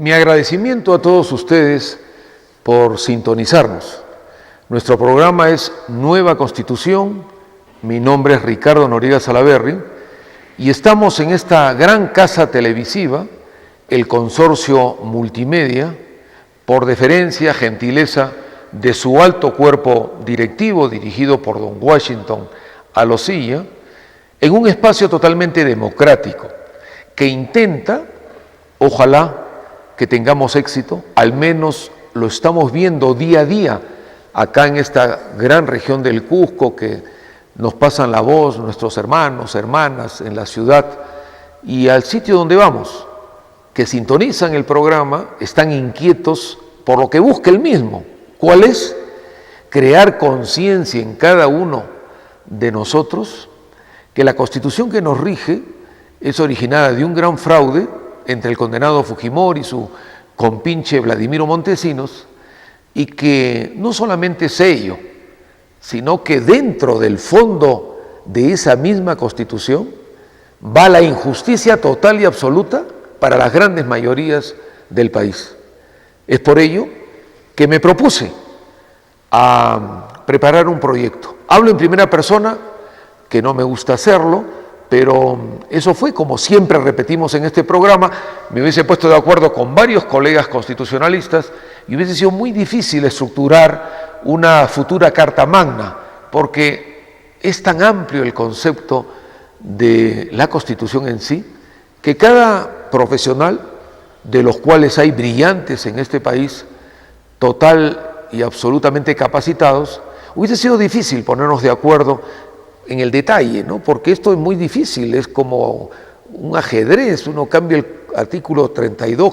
Mi agradecimiento a todos ustedes por sintonizarnos. Nuestro programa es Nueva Constitución. Mi nombre es Ricardo Noriega Salaverry y estamos en esta gran casa televisiva, el Consorcio Multimedia, por deferencia, gentileza de su alto cuerpo directivo dirigido por don Washington Alocilla, en un espacio totalmente democrático que intenta, ojalá, que tengamos éxito, al menos lo estamos viendo día a día acá en esta gran región del Cusco, que nos pasan la voz nuestros hermanos, hermanas en la ciudad, y al sitio donde vamos, que sintonizan el programa, están inquietos por lo que busca el mismo. ¿Cuál es? Crear conciencia en cada uno de nosotros que la Constitución que nos rige es originada de un gran fraude entre el condenado Fujimori y su compinche Vladimiro Montesinos, y que no solamente es ello, sino que dentro del fondo de esa misma Constitución va la injusticia total y absoluta para las grandes mayorías del país. Es por ello que me propuse a preparar un proyecto. Hablo en primera persona, que no me gusta hacerlo, pero eso fue como siempre repetimos en este programa. Me hubiese puesto de acuerdo con varios colegas constitucionalistas y hubiese sido muy difícil estructurar una futura Carta Magna, porque es tan amplio el concepto de la Constitución en sí, que cada profesional, de los cuales hay brillantes en este país, total y absolutamente capacitados, hubiese sido difícil ponernos de acuerdo en el detalle, ¿no? Porque esto es muy difícil, es como un ajedrez, uno cambia el artículo 32,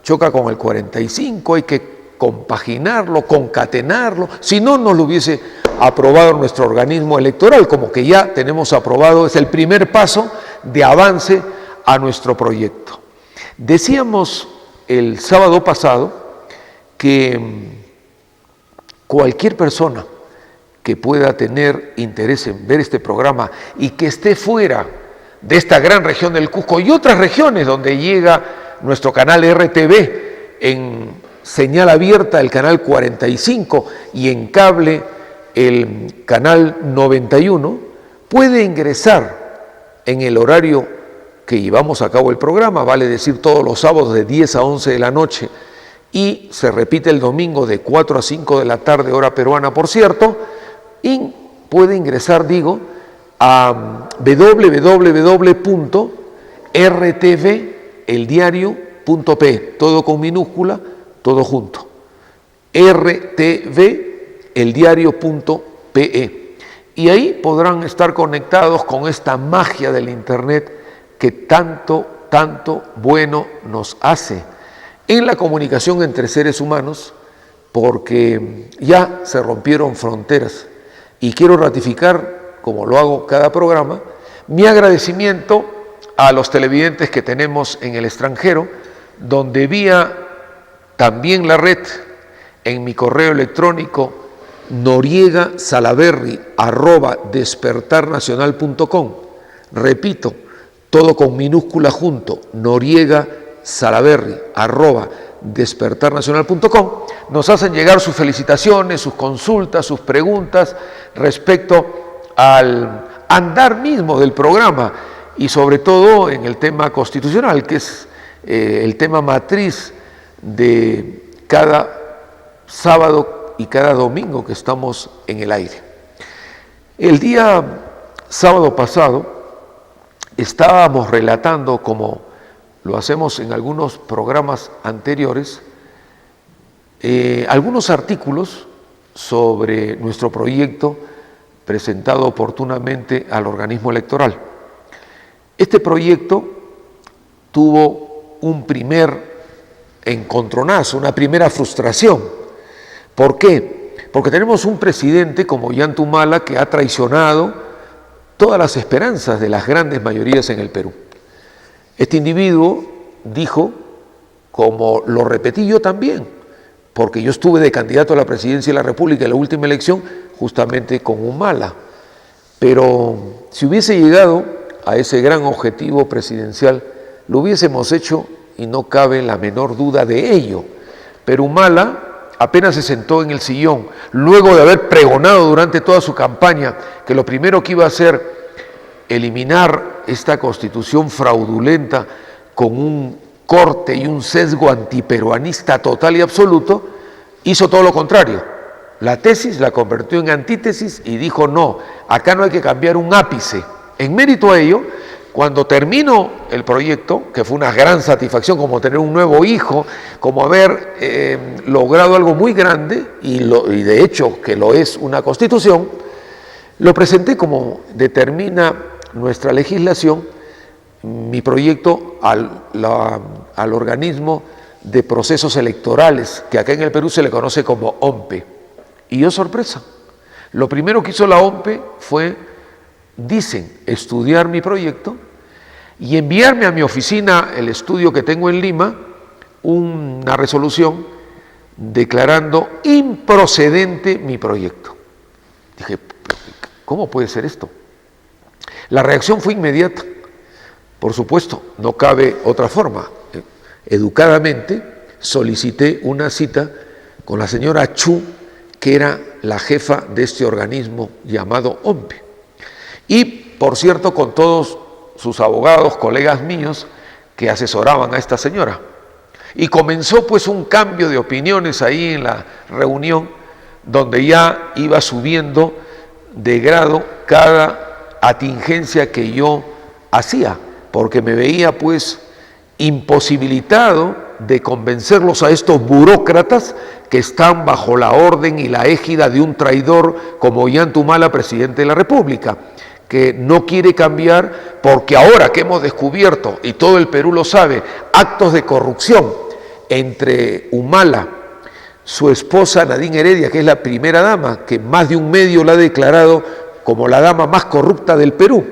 choca con el 45, hay que compaginarlo, concatenarlo, si no, no lo hubiese aprobado nuestro organismo electoral, como que ya tenemos aprobado, es el primer paso de avance a nuestro proyecto. Decíamos el sábado pasado que cualquier persona que pueda tener interés en ver este programa y que esté fuera de esta gran región del Cusco y otras regiones donde llega nuestro canal RTV en señal abierta, el canal 45, y en cable el canal 91, puede ingresar en el horario que llevamos a cabo el programa, vale decir todos los sábados de 10 a 11 de la noche, y se repite el domingo de 4 a 5 de la tarde, hora peruana, por cierto, y puede ingresar, digo, a www.rtveldiario.pe, todo con minúscula, todo junto, rtveldiario.pe, y ahí podrán estar conectados con esta magia del Internet que tanto bueno nos hace en la comunicación entre seres humanos, porque ya se rompieron fronteras. Y quiero ratificar, como lo hago cada programa, mi agradecimiento a los televidentes que tenemos en el extranjero, donde vía también la red en mi correo electrónico noriegasalaverry@despertarnacional.com. Repito, todo con minúscula junto, noriegasalaverry@despertarnacional.com. Nos hacen llegar sus felicitaciones, sus consultas, sus preguntas respecto al andar mismo del programa y sobre todo en el tema constitucional, que es el tema matriz de cada sábado y cada domingo que estamos en el aire. El día sábado pasado estábamos relatando, como lo hacemos en algunos programas anteriores, algunos artículos sobre nuestro proyecto presentado oportunamente al organismo electoral. Este proyecto tuvo un primer encontronazo, una primera frustración. ¿Por qué? Porque tenemos un presidente como Ollanta Humala que ha traicionado todas las esperanzas de las grandes mayorías en el Perú. Este individuo dijo, como lo repetí yo también, porque yo estuve de candidato a la presidencia de la República en la última elección justamente con Humala, pero si hubiese llegado a ese gran objetivo presidencial, lo hubiésemos hecho y no cabe la menor duda de ello. Pero Humala apenas se sentó en el sillón, luego de haber pregonado durante toda su campaña que lo primero que iba a hacer, eliminar esta constitución fraudulenta con un corte y un sesgo antiperuanista total y absoluto, hizo todo lo contrario. La tesis la convirtió en antítesis y dijo: no, acá no hay que cambiar un ápice. En mérito a ello, cuando terminó el proyecto, que fue una gran satisfacción, como tener un nuevo hijo, como haber logrado algo muy grande, y de hecho que lo es una constitución, lo presenté como determina nuestra legislación, mi proyecto al organismo de procesos electorales, que acá en el Perú se le conoce como OMPE. Y oh sorpresa, lo primero que hizo la OMPE fue, dicen, estudiar mi proyecto y enviarme a mi oficina, el estudio que tengo en Lima, una resolución declarando improcedente mi proyecto. Dije, ¿cómo puede ser esto? La reacción fue inmediata. Por supuesto, no cabe otra forma. Educadamente solicité una cita con la señora Chu, que era la jefa de este organismo llamado OMPE. Y, por cierto, con todos sus abogados, colegas míos, que asesoraban a esta señora. Y comenzó pues un cambio de opiniones ahí en la reunión, donde ya iba subiendo de grado cada atingencia que yo hacía, porque me veía pues imposibilitado de convencerlos a estos burócratas que están bajo la orden y la égida de un traidor como Ollanta Humala, presidente de la República, que no quiere cambiar porque ahora que hemos descubierto, y todo el Perú lo sabe, actos de corrupción entre Humala, su esposa Nadine Heredia, que es la primera dama, que más de un medio la ha declarado como la dama más corrupta del Perú,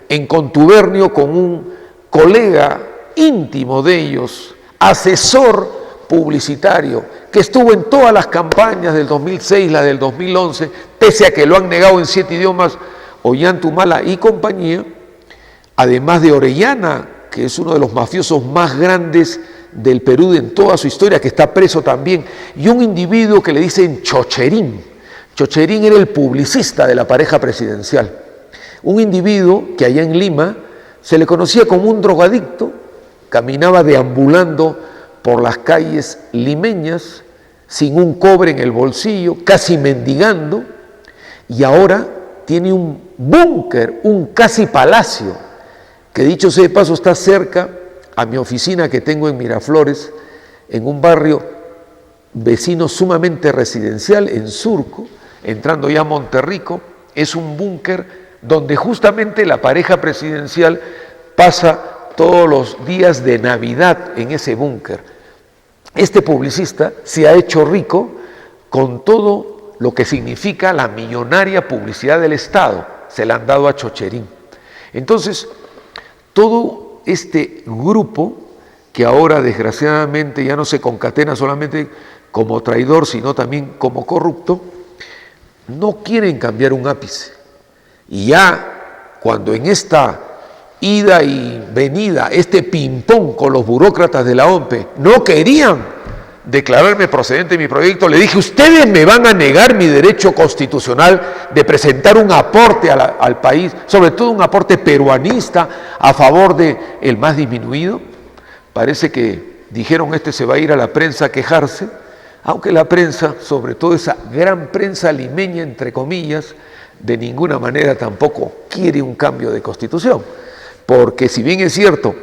en contubernio con un colega íntimo de ellos, asesor publicitario, que estuvo en todas las campañas del 2006, la del 2011, pese a que lo han negado en 7 idiomas, Ollanta Humala y compañía, además de Orellana, que es uno de los mafiosos más grandes del Perú en toda su historia, que está preso también, y un individuo que le dicen Chocherín. Chocherín era el publicista de la pareja presidencial, un individuo que allá en Lima se le conocía como un drogadicto, caminaba deambulando por las calles limeñas sin un cobre en el bolsillo, casi mendigando, y ahora tiene un búnker, un casi palacio, que dicho sea de paso está cerca a mi oficina que tengo en Miraflores, en un barrio vecino sumamente residencial, en Surco, entrando ya a Monterrico. Es un búnker donde justamente la pareja presidencial pasa todos los días de Navidad en ese búnker. Este publicista se ha hecho rico con todo lo que significa la millonaria publicidad del Estado, se la han dado a Chocherín. Entonces, todo este grupo, que ahora desgraciadamente ya no se concatena solamente como traidor, sino también como corrupto, no quieren cambiar un ápice. Y ya cuando en esta ida y venida, este ping-pong con los burócratas de la OMPE, no querían declararme procedente de mi proyecto, le dije: ustedes me van a negar mi derecho constitucional de presentar un aporte al país, sobre todo un aporte peruanista a favor del más disminuido. Parece que dijeron: este se va a ir a la prensa a quejarse, aunque la prensa, sobre todo esa gran prensa limeña, entre comillas, de ninguna manera tampoco quiere un cambio de constitución, porque si bien es cierto,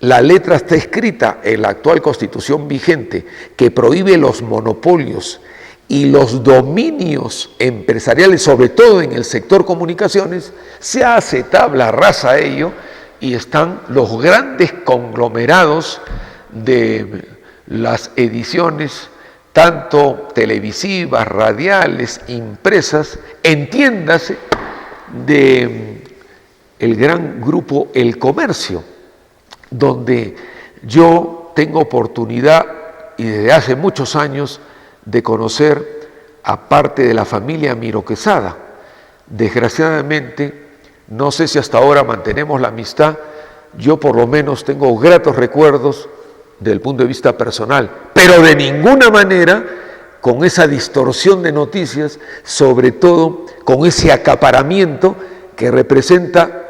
la letra está escrita en la actual constitución vigente que prohíbe los monopolios y los dominios empresariales, sobre todo en el sector comunicaciones, se hace tabla rasa a ello y están los grandes conglomerados de las ediciones, tanto televisivas, radiales, impresas, entiéndase, de el gran grupo El Comercio, donde yo tengo oportunidad, y desde hace muchos años, de conocer a parte de la familia Miro Quesada. Desgraciadamente, no sé si hasta ahora mantenemos la amistad, yo por lo menos tengo gratos recuerdos desde el punto de vista personal, pero de ninguna manera con esa distorsión de noticias, sobre todo con ese acaparamiento que representa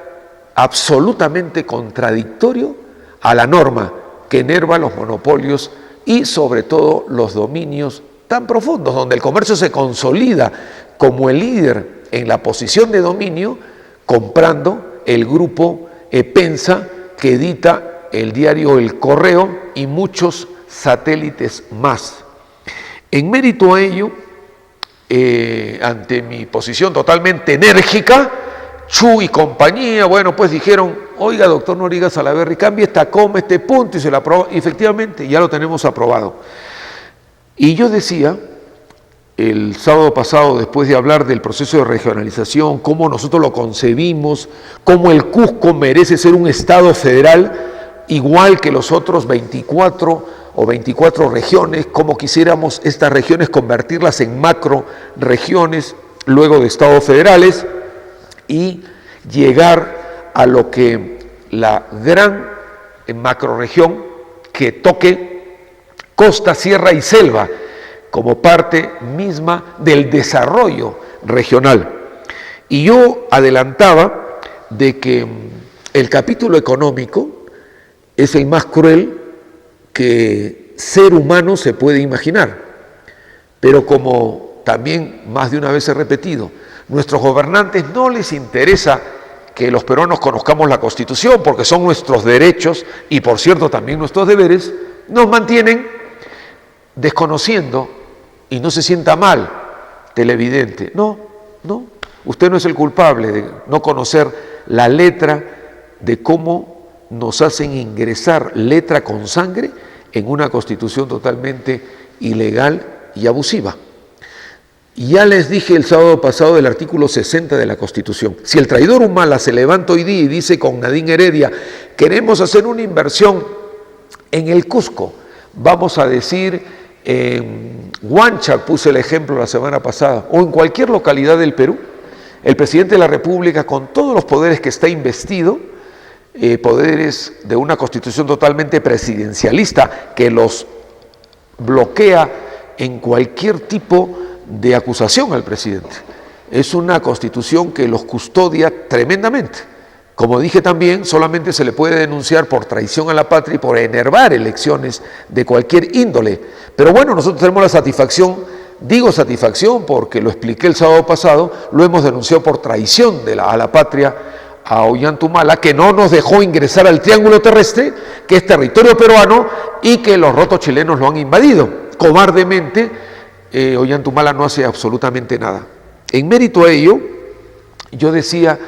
absolutamente contradictorio a la norma que enerva los monopolios y sobre todo los dominios tan profundos, donde el comercio se consolida como el líder en la posición de dominio, comprando el grupo Epensa, que edita el diario El Correo y muchos satélites más. En mérito a ello, ante mi posición totalmente enérgica, Chu y compañía, bueno, pues dijeron, oiga, doctor Noriega Salaverry, cambie esta coma, este punto, y se la aprobó. Y efectivamente, ya lo tenemos aprobado. Y yo decía, el sábado pasado, después de hablar del proceso de regionalización, cómo nosotros lo concebimos, cómo el Cusco merece ser un estado federal, igual que los otros 24 regiones, cómo quisiéramos estas regiones convertirlas en macro regiones, luego de estados federales, y llegar a lo que la gran macrorregión que toque costa, sierra y selva como parte misma del desarrollo regional. Y yo adelantaba de que el capítulo económico es el más cruel que ser humano se puede imaginar, pero como también más de una vez he repetido, nuestros gobernantes no les interesa que los peruanos conozcamos la Constitución, porque son nuestros derechos y, por cierto, también nuestros deberes, nos mantienen desconociendo, y no se sienta mal, televidente. No, usted no es el culpable de no conocer la letra de cómo nos hacen ingresar letra con sangre en una Constitución totalmente ilegal y abusiva. Y ya les dije el sábado pasado del artículo 60 de la Constitución. Si el traidor Humala se levanta hoy día y dice con Nadine Heredia, queremos hacer una inversión en el Cusco, vamos a decir en Huanchac, puse el ejemplo la semana pasada, o en cualquier localidad del Perú, el presidente de la República, con todos los poderes que está investido, poderes de una Constitución totalmente presidencialista que los bloquea en cualquier tipo de acusación al presidente. Es una Constitución que los custodia tremendamente. Como dije también, solamente se le puede denunciar por traición a la patria y por enervar elecciones de cualquier índole. Pero bueno, nosotros tenemos la satisfacción, digo satisfacción porque lo expliqué el sábado pasado, lo hemos denunciado por traición a la patria a Ollanta Humala, que no nos dejó ingresar al triángulo terrestre, que es territorio peruano y que los rotos chilenos lo han invadido. Cobardemente, Ollanta Humala no hace absolutamente nada. En mérito a ello, yo decía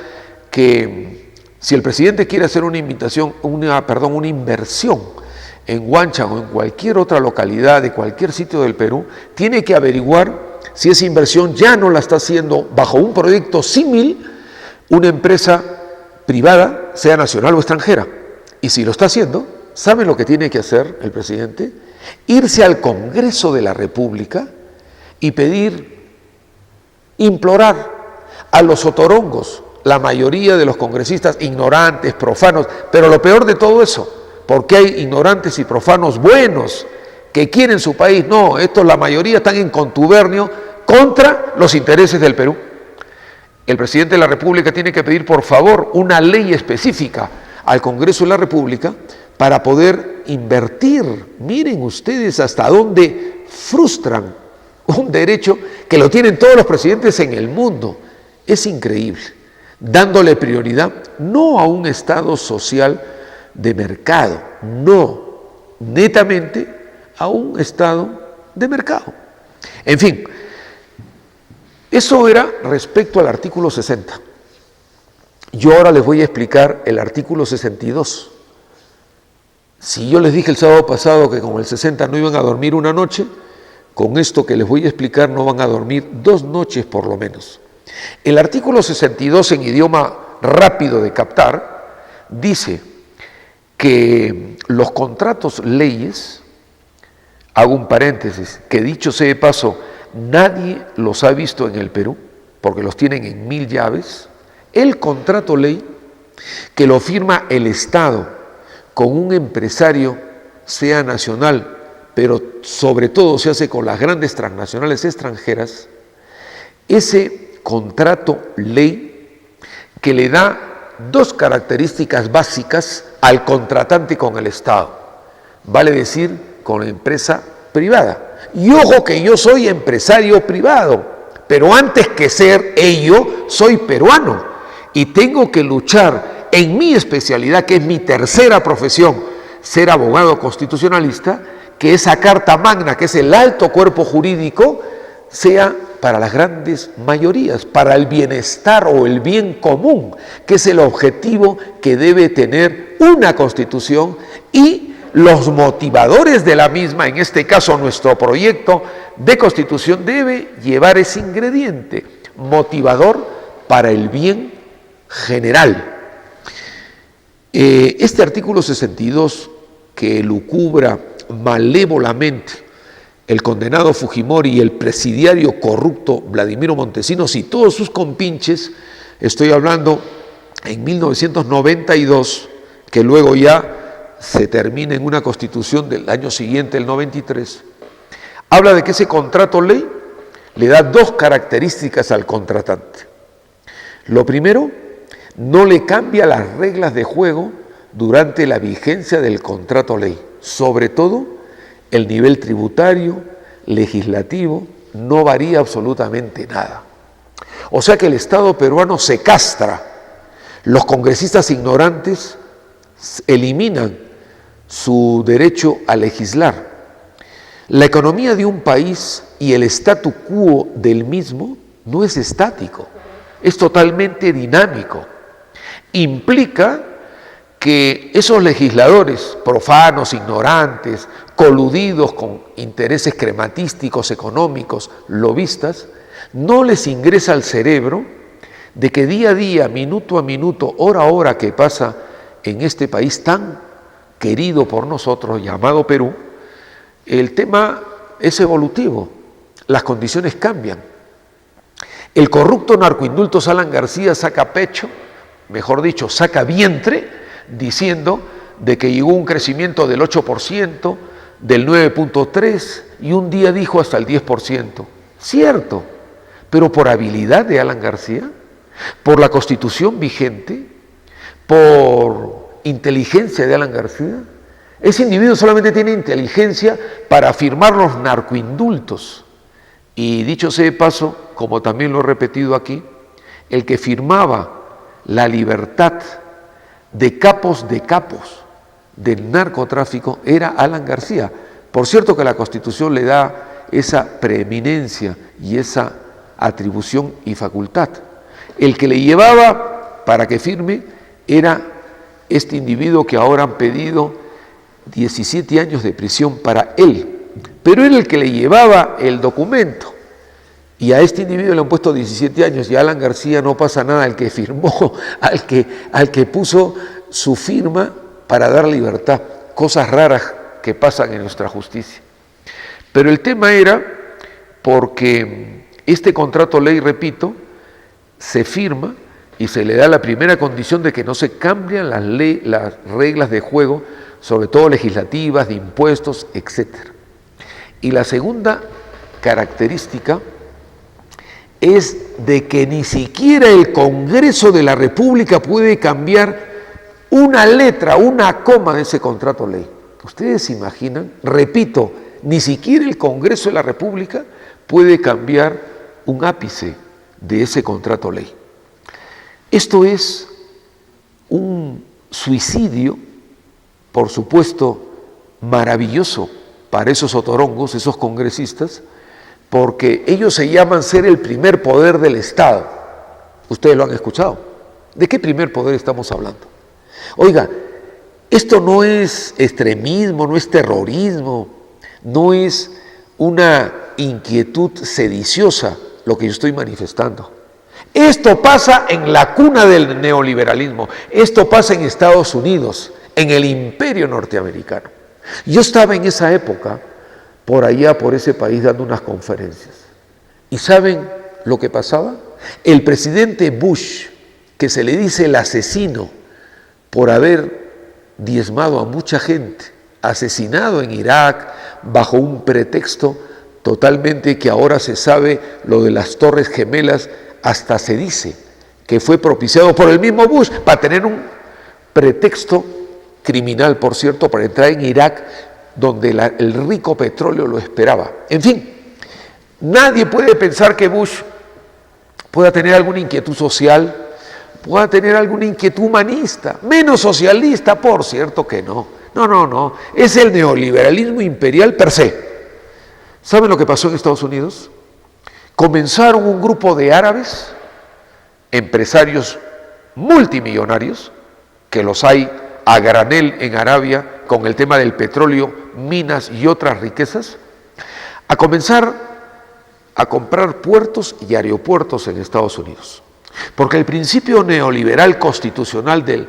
que si el presidente quiere hacer una inversión en Huanchac o en cualquier otra localidad de cualquier sitio del Perú, tiene que averiguar si esa inversión ya no la está haciendo bajo un proyecto símil una empresa privada, sea nacional o extranjera. Y si lo está haciendo, ¿saben lo que tiene que hacer el presidente? Irse al Congreso de la República y pedir, implorar a los otorongos, la mayoría de los congresistas ignorantes, profanos, pero lo peor de todo eso, porque hay ignorantes y profanos buenos que quieren su país. No, estos la mayoría están en contubernio contra los intereses del Perú. El presidente de la República tiene que pedir, por favor, una ley específica al Congreso de la República para poder invertir. Miren ustedes hasta dónde frustran un derecho que lo tienen todos los presidentes en el mundo. Es increíble. Dándole prioridad no a un Estado social de mercado, no, netamente a un Estado de mercado. En fin, eso era respecto al artículo 60. Yo ahora les voy a explicar el artículo 62. Si yo les dije el sábado pasado que con el 60 no iban a dormir una noche, con esto que les voy a explicar no van a dormir 2 noches por lo menos. El artículo 62, en idioma rápido de captar, dice que los contratos leyes, hago un paréntesis, que dicho sea de paso, nadie los ha visto en el Perú, porque los tienen en 1000 llaves, el contrato ley que lo firma el Estado con un empresario sea nacional, pero sobre todo se hace con las grandes transnacionales extranjeras, ese contrato ley que le da dos características básicas al contratante con el Estado, vale decir, con la empresa privada. Y ojo que yo soy empresario privado, pero antes que ser ello, soy peruano y tengo que luchar en mi especialidad, que es mi tercera profesión, ser abogado constitucionalista, que esa carta magna, que es el alto cuerpo jurídico, sea para las grandes mayorías, para el bienestar o el bien común, que es el objetivo que debe tener una constitución, y los motivadores de la misma, en este caso nuestro proyecto de constitución, debe llevar ese ingrediente motivador para el bien general. Este artículo 62, que lucubra malévolamente el condenado Fujimori y el presidiario corrupto Vladimiro Montesinos y todos sus compinches, estoy hablando en 1992, que luego ya se termina en una constitución del año siguiente, el 93, habla de que ese contrato ley le da dos características al contratante. Lo primero, no le cambia las reglas de juego durante la vigencia del contrato ley, sobre todo el nivel tributario, legislativo, no varía absolutamente nada. O sea que el Estado peruano se castra, los congresistas ignorantes eliminan su derecho a legislar. La economía de un país y el statu quo del mismo no es estático, es totalmente dinámico. Implica que esos legisladores profanos, ignorantes, coludidos con intereses crematísticos, económicos, lobistas, no les ingresa al cerebro de que día a día, minuto a minuto, hora a hora que pasa en este país tan querido por nosotros, llamado Perú, el tema es evolutivo, las condiciones cambian. El corrupto narcoindulto Alan García saca pecho, mejor dicho, saca vientre, diciendo de que llegó un crecimiento del 8%, del 9.3%, y un día dijo hasta el 10%. Cierto, pero por habilidad de Alan García, por la constitución vigente, por inteligencia de Alan García. Ese individuo solamente tiene inteligencia para firmar los narcoindultos. Y dicho sea de paso, como también lo he repetido aquí, el que firmaba la libertad de capos del narcotráfico era Alan García. Por cierto que la Constitución le da esa preeminencia y esa atribución y facultad. El que le llevaba para que firme era este individuo que ahora han pedido 17 años de prisión para él, pero era el que le llevaba el documento. Y a este individuo le han puesto 17 años y a Alan García no pasa nada, al que firmó, al que puso su firma para dar libertad. Cosas raras que pasan en nuestra justicia. Pero el tema era porque este contrato ley, repito, se firma y se le da la primera condición de que no se cambian las reglas de juego, sobre todo legislativas, de impuestos, etc. Y la segunda característica es de que ni siquiera el Congreso de la República puede cambiar una letra, una coma de ese contrato ley. ¿Ustedes se imaginan? Repito, ni siquiera el Congreso de la República puede cambiar un ápice de ese contrato ley. Esto es un suicidio, por supuesto, maravilloso para esos otorongos, esos congresistas, porque ellos se llaman ser el primer poder del Estado. Ustedes lo han escuchado. ¿De qué primer poder estamos hablando? Oiga, esto no es extremismo, no es terrorismo, no es una inquietud sediciosa lo que yo estoy manifestando. Esto pasa en la cuna del neoliberalismo, esto pasa en Estados Unidos, en el imperio norteamericano. Yo estaba en esa época por allá, por ese país, dando unas conferencias. ¿Y saben lo que pasaba? El presidente Bush, que se le dice el asesino por haber diezmado a mucha gente asesinado en Irak bajo un pretexto totalmente que ahora se sabe, lo de las Torres Gemelas, hasta se dice que fue propiciado por el mismo Bush para tener un pretexto criminal, por cierto, para entrar en Irak, donde el rico petróleo lo esperaba. En fin, nadie puede pensar que Bush pueda tener alguna inquietud social, pueda tener alguna inquietud humanista, menos socialista, por cierto que no. No, es el neoliberalismo imperial per se. ¿Saben lo que pasó en Estados Unidos? Comenzaron un grupo de árabes, empresarios multimillonarios, que los hay a granel en Arabia con el tema del petróleo, minas y otras riquezas, a comenzar a comprar puertos y aeropuertos en Estados Unidos. Porque el principio neoliberal constitucional de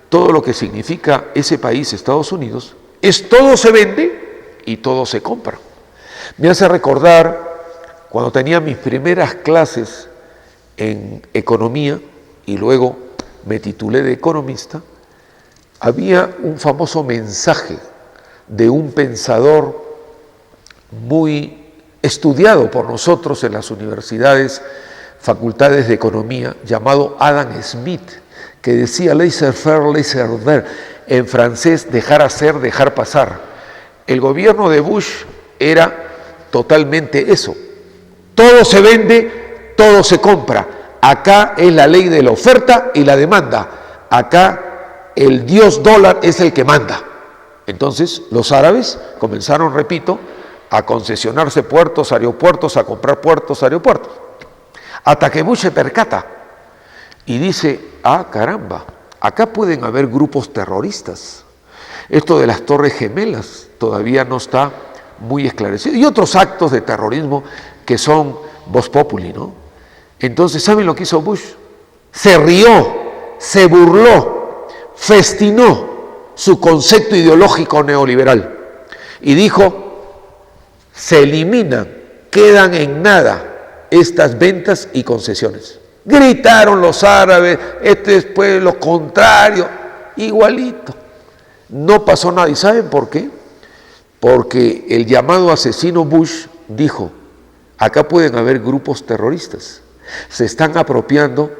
todo lo que significa ese país, Estados Unidos, es todo se vende y todo se compra. Me hace recordar cuando tenía mis primeras clases en economía y luego me titulé de economista, había un famoso mensaje de un pensador muy estudiado por nosotros en las universidades, facultades de economía, llamado Adam Smith, que decía laissez-faire, laissez-faire, en francés, dejar hacer, dejar pasar. El gobierno de Bush era totalmente eso. Todo se vende, todo se compra. Acá es la ley de la oferta y la demanda. Acá el dios dólar es el que manda. Entonces los árabes comenzaron, repito, a concesionarse puertos, aeropuertos, a comprar puertos, aeropuertos. Hasta que Bush se percata y dice, caramba, acá pueden haber grupos terroristas. Esto de las Torres Gemelas todavía no está muy esclarecido. Y otros actos de terrorismo que son vox populi, ¿no? Entonces, ¿saben lo que hizo Bush? Se rió, se burló, festinó su concepto ideológico neoliberal y dijo, se eliminan, quedan en nada estas ventas y concesiones. Gritaron los árabes, este es pues lo contrario, igualito. No pasó nada. ¿Y saben por qué? Porque el llamado asesino Bush dijo, acá pueden haber grupos terroristas, se están apropiando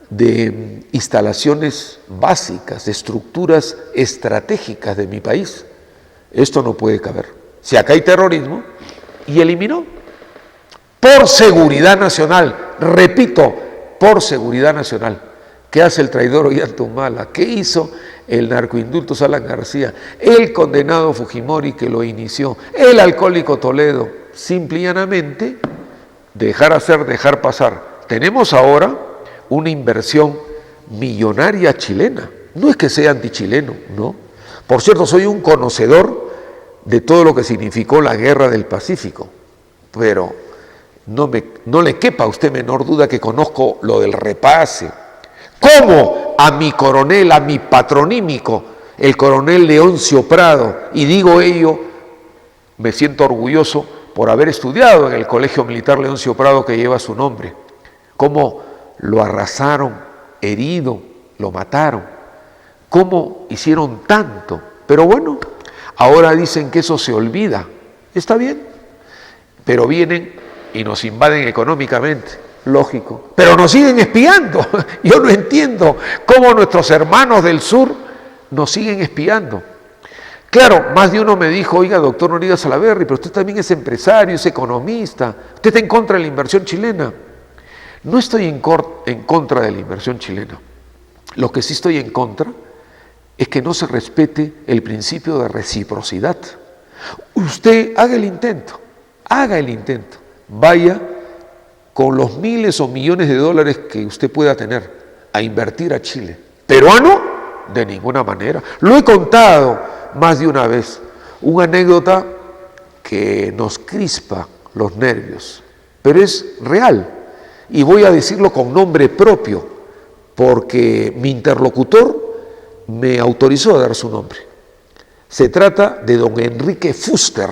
de instalaciones básicas, de estructuras estratégicas de mi país. Esto no puede caber. Si acá hay terrorismo, y eliminó. Por seguridad nacional, repito, por seguridad nacional. ¿Qué hace el traidor Ollantumala? ¿Qué hizo el narcoindulto Alan García? El condenado Fujimori que lo inició, el alcohólico Toledo. Simple y llanamente, dejar hacer, dejar pasar. Tenemos ahora una inversión millonaria chilena. No es que sea antichileno, no. Por cierto, soy un conocedor de todo lo que significó la guerra del Pacífico, pero no le quepa a usted menor duda que conozco lo del repase. ¿Cómo a mi coronel, a mi patronímico, el coronel Leoncio Prado, y digo ello, me siento orgulloso por haber estudiado en el Colegio Militar Leoncio Prado que lleva su nombre, cómo lo arrasaron, herido, lo mataron, cómo hicieron tanto, pero bueno, ahora dicen que eso se olvida, está bien, pero vienen y nos invaden económicamente, lógico, pero nos siguen espiando. Yo no entiendo cómo nuestros hermanos del sur nos siguen espiando. Claro, más de uno me dijo, oiga, doctor Noriega Salaverry, pero usted también es empresario, es economista, usted está en contra de la inversión chilena. No estoy en contra de la inversión chilena. Lo que sí estoy en contra es que no se respete el principio de reciprocidad. Usted haga el intento, vaya con los miles o millones de dólares que usted pueda tener a invertir a Chile. ¿Peruano? De ninguna manera. Lo he contado más de una vez, una anécdota que nos crispa los nervios, pero es real y voy a decirlo con nombre propio porque mi interlocutor me autorizó a dar su nombre. Se trata de don Enrique Fuster,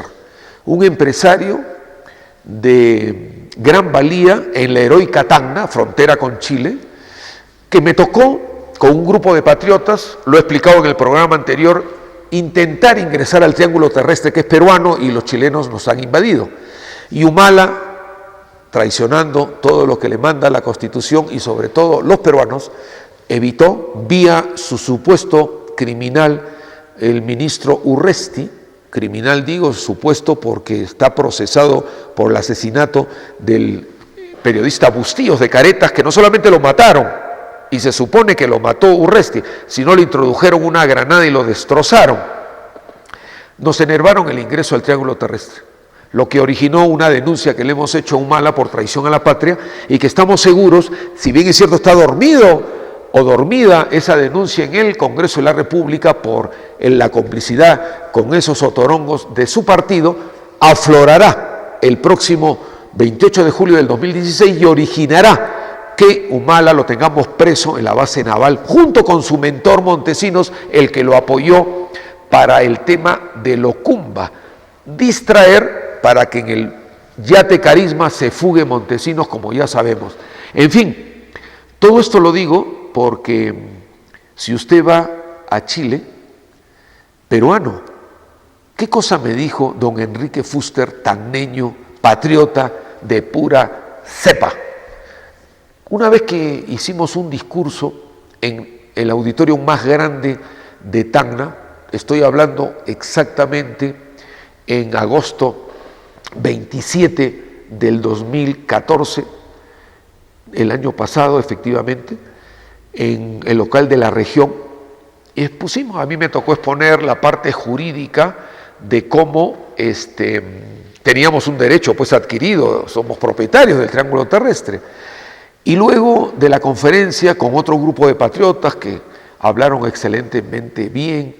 un empresario de gran valía en la heroica Tacna, frontera con Chile, que me tocó con un grupo de patriotas, lo he explicado en el programa anterior, intentar ingresar al triángulo terrestre que es peruano y los chilenos nos han invadido. Y Humala, traicionando todo lo que le manda la Constitución y sobre todo los peruanos, evitó vía su supuesto criminal, el ministro Urresti, criminal digo supuesto porque está procesado por el asesinato del periodista Bustillos de Caretas, que no solamente lo mataron, y se supone que lo mató Urresti, sino le introdujeron una granada y lo destrozaron. Nos enervaron el ingreso al triángulo terrestre, lo que originó una denuncia que le hemos hecho a Humala por traición a la patria y que estamos seguros, si bien es cierto está dormido o dormida esa denuncia en el Congreso de la República por la complicidad con esos otorongos de su partido, aflorará el próximo 28 de julio del 2016 y originará que Humala lo tengamos preso en la base naval junto con su mentor Montesinos, el que lo apoyó para el tema de Locumba, distraer para que en el yate Carisma se fugue Montesinos, como ya sabemos. En fin, todo esto lo digo porque si usted va a Chile, peruano, ¿qué cosa me dijo don Enrique Fuster, tanneño, patriota de pura cepa? Una vez que hicimos un discurso en el auditorio más grande de Tacna, estoy hablando exactamente en agosto 27 del 2014, el año pasado efectivamente, en el local de la región, y expusimos, a mí me tocó exponer la parte jurídica de cómo teníamos un derecho pues adquirido, somos propietarios del triángulo terrestre. Y luego de la conferencia con otro grupo de patriotas que hablaron excelentemente bien,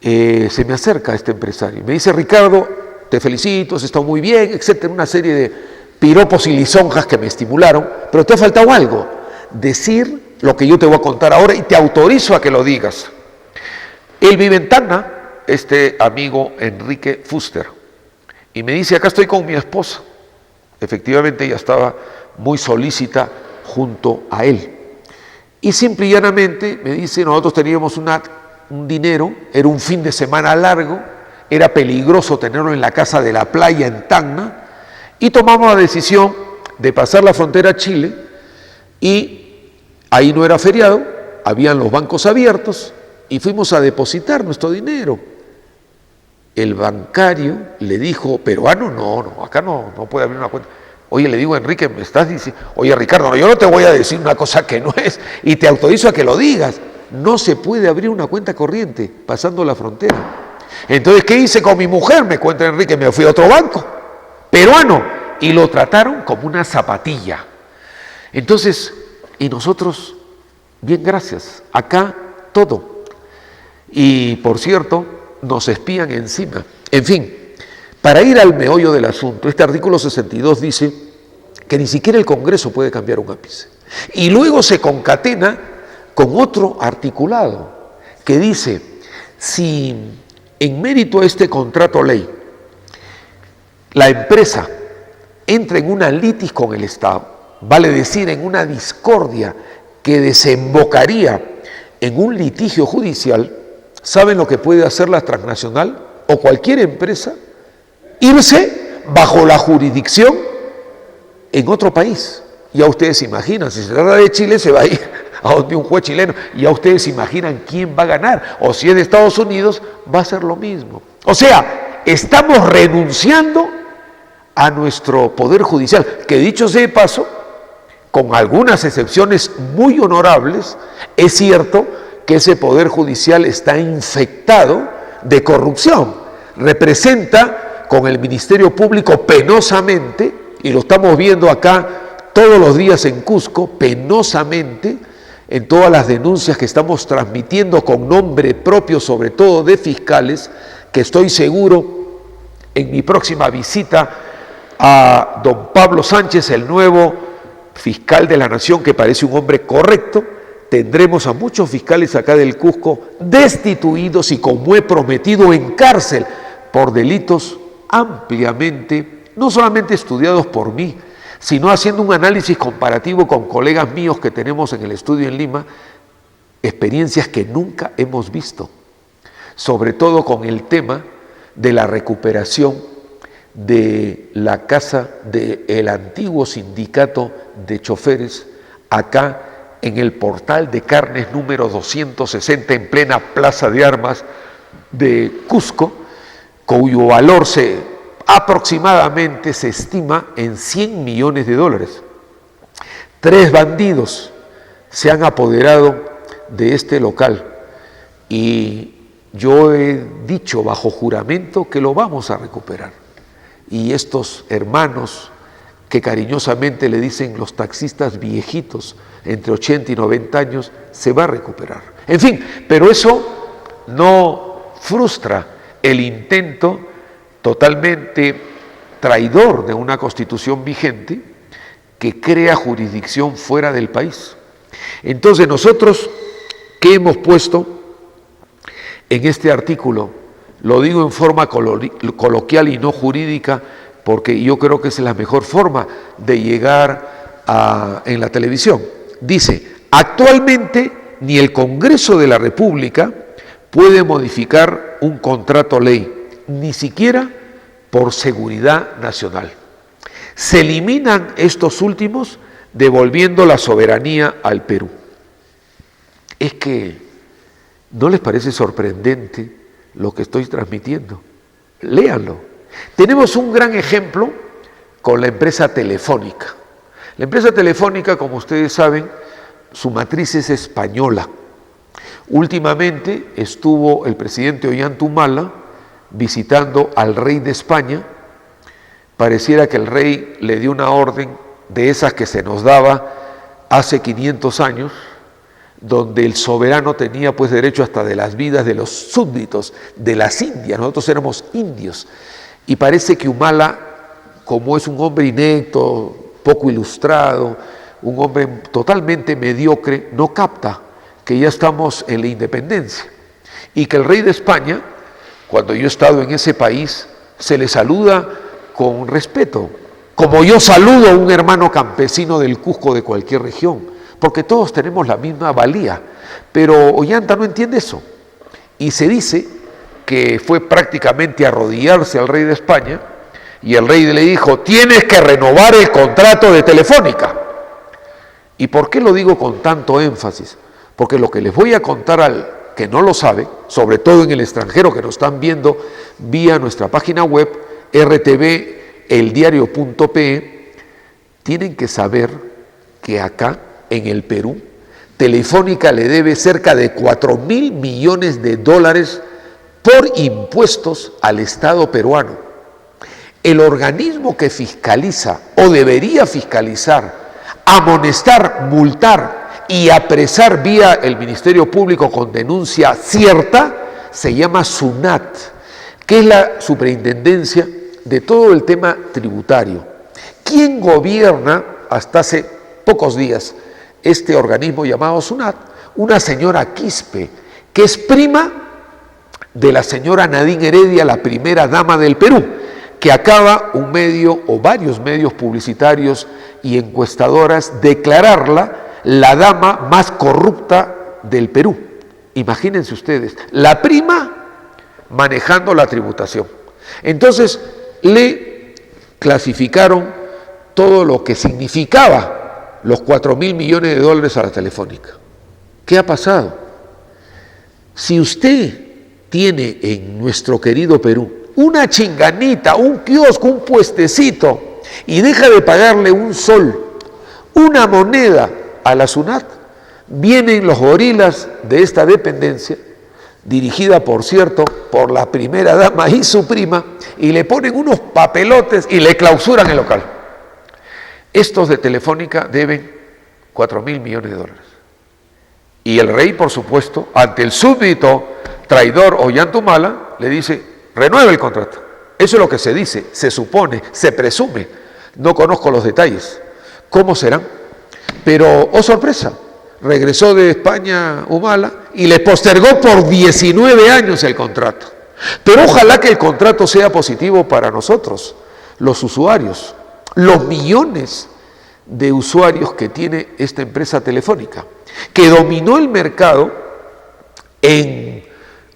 se me acerca este empresario y me dice: Ricardo, te felicito, has estado muy bien, etcétera, una serie de piropos y lisonjas que me estimularon, pero te ha faltado algo, decir lo que yo te voy a contar ahora y te autorizo a que lo digas. Él vive en Tacna, este amigo Enrique Fuster, y me dice: acá estoy con mi esposa. Efectivamente ella estaba muy solícita junto a él. Y simple y llanamente me dice: nosotros teníamos un dinero, era un fin de semana largo, era peligroso tenerlo en la casa de la playa en Tacna, y tomamos la decisión de pasar la frontera a Chile, y ahí no era feriado, habían los bancos abiertos, y fuimos a depositar nuestro dinero. El bancario le dijo: peruano, no, acá no puede abrir una cuenta. Oye, le digo: Enrique, me estás diciendo, oye Ricardo, no, yo no te voy a decir una cosa que no es, y te autorizo a que lo digas. No se puede abrir una cuenta corriente pasando la frontera. Entonces, ¿qué hice con mi mujer? Me cuenta Enrique, me fui a otro banco, peruano, y lo trataron como una zapatilla. Entonces, y nosotros, bien, gracias, acá todo. Y por cierto, nos espían encima. En fin, para ir al meollo del asunto, este artículo 62 dice que ni siquiera el Congreso puede cambiar un ápice. Y luego se concatena con otro articulado que dice: si en mérito a este contrato ley la empresa entra en una litis con el Estado, vale decir, en una discordia que desembocaría en un litigio judicial, ¿saben lo que puede hacer la transnacional o cualquier empresa? Irse bajo la jurisdicción en otro país. Ya ustedes se imaginan, si se trata de Chile, se va a ir a donde un juez chileno. Ya ustedes se imaginan quién va a ganar. O si es de Estados Unidos, va a ser lo mismo. O sea, estamos renunciando a nuestro poder judicial, que dicho sea de paso, con algunas excepciones muy honorables, es cierto que ese poder judicial está infectado de corrupción. Representa con el Ministerio Público penosamente, y lo estamos viendo acá todos los días en Cusco, penosamente, en todas las denuncias que estamos transmitiendo con nombre propio, sobre todo de fiscales, que estoy seguro en mi próxima visita a don Pablo Sánchez, el nuevo fiscal de la Nación, que parece un hombre correcto, tendremos a muchos fiscales acá del Cusco destituidos y, como he prometido, en cárcel por delitos ampliamente, no solamente estudiados por mí, sino haciendo un análisis comparativo con colegas míos que tenemos en el estudio en Lima, experiencias que nunca hemos visto. sobre todo con el tema de la recuperación de la casa del antiguo sindicato de choferes acá en el Portal de Carnes número 260 en plena Plaza de Armas de Cusco, cuyo valor aproximadamente se estima en $100 millones. 3 bandidos se han apoderado de este local y yo he dicho bajo juramento que lo vamos a recuperar. Y estos hermanos que cariñosamente le dicen los taxistas viejitos, entre 80 y 90 años, se va a recuperar. En fin, pero eso no frustra el intento totalmente traidor de una constitución vigente que crea jurisdicción fuera del país. Entonces nosotros, ¿qué hemos puesto en este artículo? Lo digo en forma coloquial y no jurídica, porque yo creo que esa es la mejor forma de llegar en la televisión. Dice, actualmente ni el Congreso de la República puede modificar un contrato ley, ni siquiera por seguridad nacional. Se eliminan estos últimos devolviendo la soberanía al Perú. Es que, ¿no les parece sorprendente lo que estoy transmitiendo? Léanlo. Tenemos un gran ejemplo con la empresa Telefónica. La empresa Telefónica, como ustedes saben, su matriz es española. Últimamente estuvo el presidente Ollanta Humala visitando al rey de España. Pareciera que el rey le dio una orden de esas que se nos daba hace 500 años, donde el soberano tenía pues derecho hasta de las vidas de los súbditos, de las Indias. Nosotros éramos indios. Y parece que Humala, como es un hombre inepto, poco ilustrado, un hombre totalmente mediocre, no capta que ya estamos en la independencia y que el rey de España, cuando yo he estado en ese país, se le saluda con respeto, como yo saludo a un hermano campesino del Cusco de cualquier región, porque todos tenemos la misma valía. Pero Ollanta no entiende eso y se dice que fue prácticamente arrodillarse al rey de España y el rey le dijo: tienes que renovar el contrato de Telefónica. ¿Y por qué lo digo con tanto énfasis? Porque lo que les voy a contar al que no lo sabe, sobre todo en el extranjero que nos están viendo vía nuestra página web rtveldiario.pe, tienen que saber que acá en el Perú Telefónica le debe cerca de $4.000 millones por impuestos al Estado peruano. El organismo que fiscaliza o debería fiscalizar, amonestar, multar y apresar vía el Ministerio Público con denuncia cierta, se llama SUNAT, que es la superintendencia de todo el tema tributario. ¿Quién gobierna hasta hace pocos días este organismo llamado SUNAT? Una señora Quispe, que es prima de la señora Nadine Heredia, la primera dama del Perú, que acaba un medio o varios medios publicitarios y encuestadoras declararla la dama más corrupta del Perú. Imagínense ustedes, la prima manejando la tributación. Entonces le clasificaron todo lo que significaba los $4.000 millones a la Telefónica. ¿Qué ha pasado? Si usted tiene en nuestro querido Perú una chinganita, un kiosco, un puestecito, y deja de pagarle un sol, una moneda a la SUNAT, vienen los gorilas de esta dependencia, dirigida por cierto por la primera dama y su prima, y le ponen unos papelotes y le clausuran el local. Estos de Telefónica deben $4.000 millones. Y el rey, por supuesto, ante el súbdito traidor Ollanta Humala, le dice: renueve el contrato. Eso es lo que se dice, se supone, se presume. No conozco los detalles. ¿Cómo serán? Pero, oh sorpresa, regresó de España Humala y le postergó por 19 años el contrato. Pero ojalá que el contrato sea positivo para nosotros, los usuarios, los millones de usuarios que tiene esta empresa Telefónica, que dominó el mercado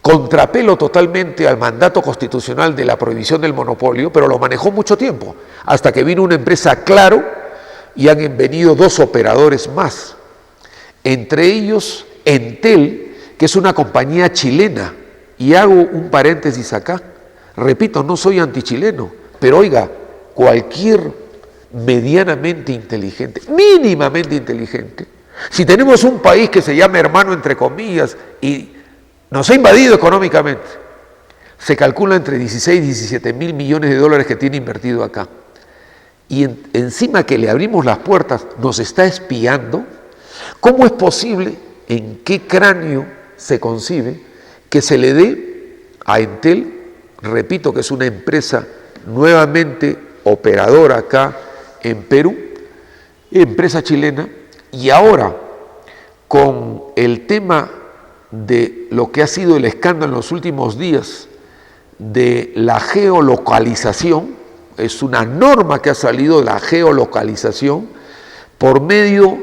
contrapelo totalmente al mandato constitucional de la prohibición del monopolio, pero lo manejó mucho tiempo, hasta que vino una empresa Claro y han venido dos operadores más, entre ellos Entel, que es una compañía chilena, y hago un paréntesis acá, repito, no soy antichileno, pero oiga, cualquier medianamente inteligente, mínimamente inteligente, si tenemos un país que se llama hermano entre comillas y nos ha invadido económicamente, se calcula entre 16 y 17 mil millones de dólares que tiene invertido acá, y encima que le abrimos las puertas nos está espiando. ¿Cómo es posible, en qué cráneo se concibe que se le dé a Entel, repito que es una empresa nuevamente operadora acá en Perú, empresa chilena, y ahora con el tema de lo que ha sido el escándalo en los últimos días de la geolocalización, es una norma que ha salido de la geolocalización por medio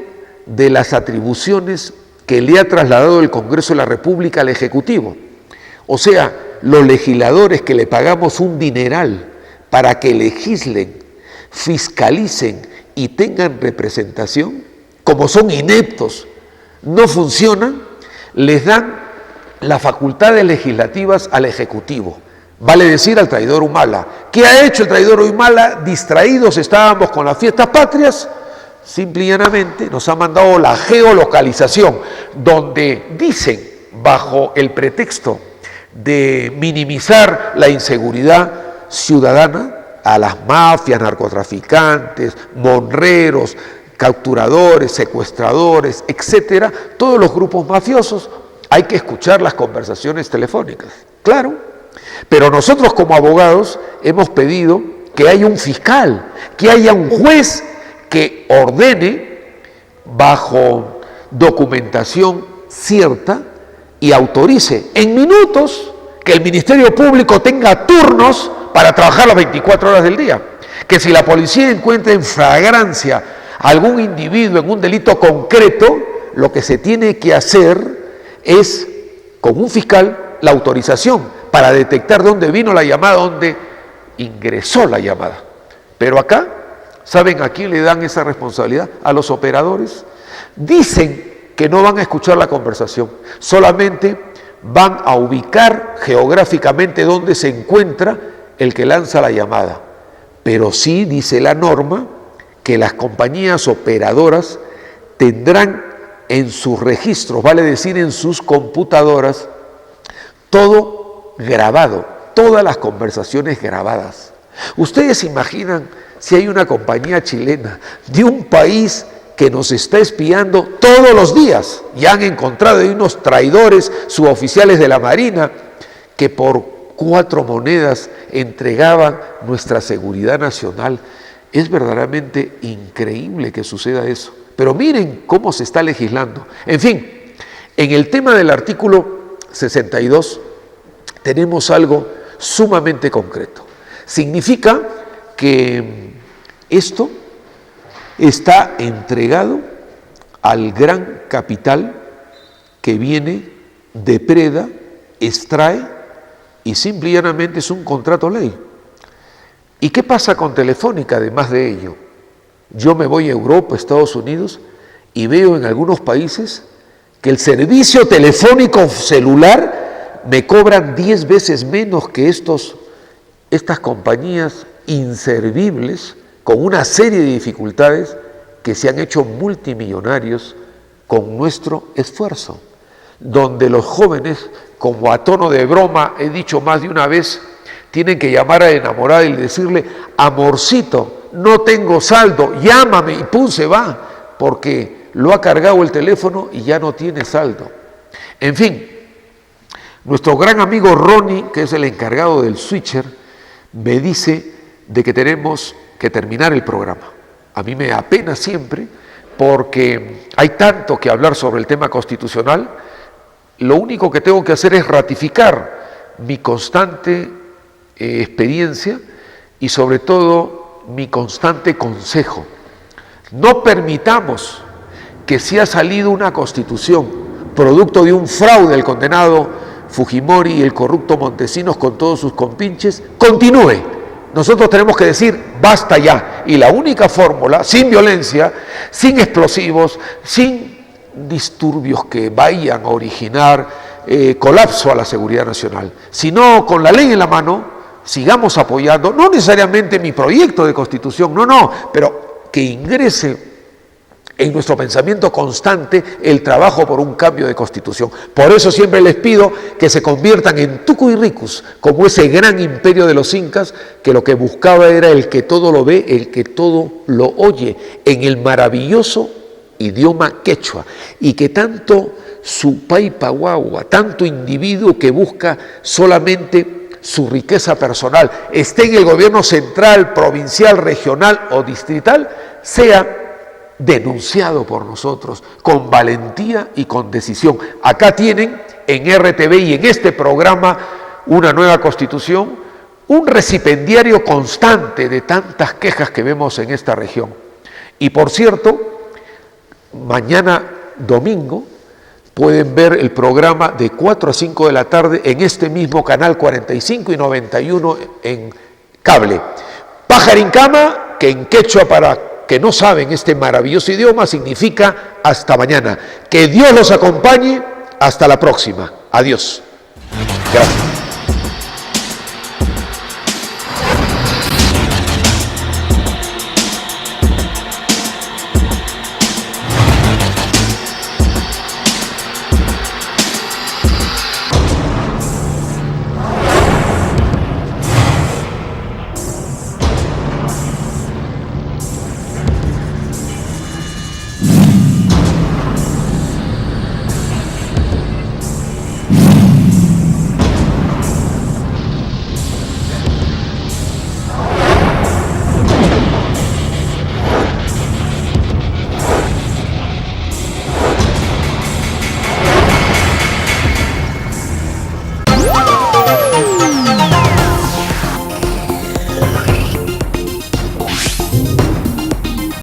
de las atribuciones que le ha trasladado el Congreso de la República al Ejecutivo. O sea, los legisladores que le pagamos un dineral para que legislen, fiscalicen y tengan representación, como son ineptos, no funcionan, les dan las facultades legislativas al Ejecutivo. Vale decir al traidor Humala. ¿Qué ha hecho el traidor Humala? Distraídos estábamos con las fiestas patrias, simple y llanamente nos ha mandado la geolocalización, donde dicen, bajo el pretexto de minimizar la inseguridad ciudadana, a las mafias, narcotraficantes, monreros, capturadores, secuestradores, etcétera, todos los grupos mafiosos, hay que escuchar las conversaciones telefónicas, claro, pero nosotros como abogados hemos pedido que haya un fiscal, que haya un juez que ordene bajo documentación cierta y autorice en minutos que el Ministerio Público tenga turnos para trabajar las 24 horas del día, que si la policía encuentra en flagrancia algún individuo en un delito concreto, lo que se tiene que hacer es, con un fiscal, la autorización para detectar dónde vino la llamada, dónde ingresó la llamada. Pero acá, ¿saben a quién le dan esa responsabilidad? A los operadores. Dicen que no van a escuchar la conversación, solamente van a ubicar geográficamente dónde se encuentra el que lanza la llamada. Pero sí dice la norma que las compañías operadoras tendrán en sus registros, vale decir en sus computadoras, todo grabado, todas las conversaciones grabadas. Ustedes imaginan si hay una compañía chilena de un país que nos está espiando todos los días, y han encontrado ahí unos traidores suboficiales de la Marina que por 4 monedas entregaban nuestra seguridad nacional. Es verdaderamente increíble que suceda eso. Pero miren cómo se está legislando. En fin, en el tema del artículo 62 tenemos algo sumamente concreto. Significa que esto está entregado al gran capital que viene, depreda, extrae y simple y llanamente es un contrato ley. ¿Y qué pasa con Telefónica además de ello? Yo me voy a Europa, Estados Unidos y veo en algunos países que el servicio telefónico celular me cobran 10 veces menos que estas compañías inservibles con una serie de dificultades que se han hecho multimillonarios con nuestro esfuerzo, donde los jóvenes, como a tono de broma, he dicho más de una vez, tienen que llamar a la enamorada y decirle, amorcito, no tengo saldo, llámame, y pum, se va, porque lo ha cargado el teléfono y ya no tiene saldo. En fin, nuestro gran amigo Ronnie, que es el encargado del switcher, me dice de que tenemos que terminar el programa. A mí me apena siempre porque hay tanto que hablar sobre el tema constitucional. Lo único que tengo que hacer es ratificar mi constante experiencia y sobre todo mi constante consejo. No permitamos que si ha salido una constitución producto de un fraude del condenado Fujimori y el corrupto Montesinos con todos sus compinches, continúe. Nosotros tenemos que decir, basta ya. Y la única fórmula, sin violencia, sin explosivos, sin disturbios que vayan a originar colapso a la seguridad nacional, sino con la ley en la mano, sigamos apoyando, no necesariamente mi proyecto de constitución, no, pero que ingrese en nuestro pensamiento constante el trabajo por un cambio de constitución. Por eso siempre les pido que se conviertan en tucu y ricus, como ese gran imperio de los incas, que lo que buscaba era el que todo lo ve, el que todo lo oye, en el maravilloso idioma quechua, y que tanto Supay-Paguagua, tanto individuo que busca solamente su riqueza personal, esté en el gobierno central, provincial, regional o distrital, sea denunciado por nosotros con valentía y con decisión. Acá tienen en RTV y en este programa Una Nueva Constitución un recipendiario constante de tantas quejas que vemos en esta región. Y por cierto, mañana domingo pueden ver el programa de 4 a 5 de la tarde en este mismo canal 45 y 91 en cable. Pajarincama, que en quechua para que no saben este maravilloso idioma, significa hasta mañana. Que Dios los acompañe. Hasta la próxima. Adiós. Gracias.